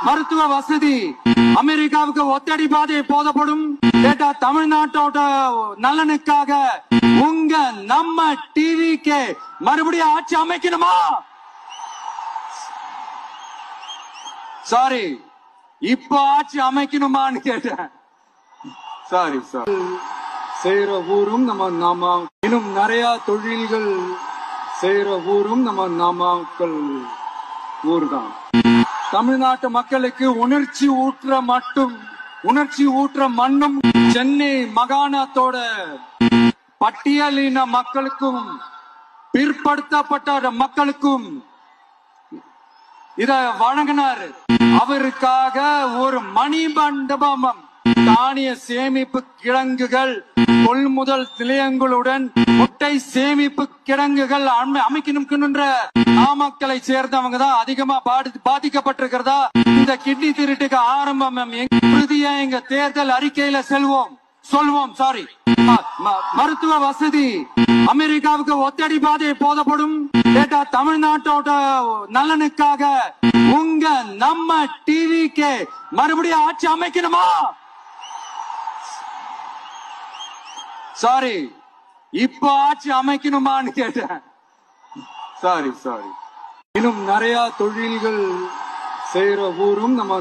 மருத்துவ வசதி அமெரிக்காவுக்கு ஒத்தடி பாதை போதப்படும் கேட்டா தமிழ்நாட்டோட நலனுக்காக உங்க நம்ம டிவிக்கு மறுபடியும் ஆட்சி அமைக்கணுமா? சாரி, இப்ப ஆட்சி அமைக்கணுமான்னு கேட்டேன். Sorry sir. செய்யற ஊரும் நம்ம இன்னும் நிறைய தொழில்கள் செய்யற ஊரும் நம்ம நாமக்கல் ஊர் தான். தமிழ்நாட்டு மக்களுக்கு உணர்ச்சி ஊற்ற மண்ணும் சென்னை மாகாணத்தோட பட்டியலின மக்களுக்கும் பிற்படுத்தப்பட்ட மக்களுக்கும் இத வழங்கினார். அவருக்காக ஒரு மணிமண்டபம், தானிய சேமிப்பு கிடங்குகள், கொள்முதல் நிலையங்களுடன் முட்டை சேமிப்பு கிடங்குகள் அமைக்கணும்ன்ற நாமக்கலை சேர்ந்தவங்க தான் அதிகமா பாதிக்கப்பட்டிருக்கிறதா இந்த கிட்னி திருட்டுக்கு ஆரம்பம் எங்க தேர்தல் அறிக்கையில சொல்வோம். சாரி. மருத்துவ வசதி அமெரிக்காவுக்கு ஒத்தடி பாதை போதப்படும் கேட்டா தமிழ்நாட்டோட நலனுக்காக உங்க நம்ம டிவிக்கு மறுபடியும் ஆட்சி அமைக்கணுமா? சாரி, இப்ப ஆட்சி அமைக்கணுமான்னு கேட்டேன். சாரி. இன்னும் நிறைய தொழில்கள் செய்யற ஊரும் நம்ம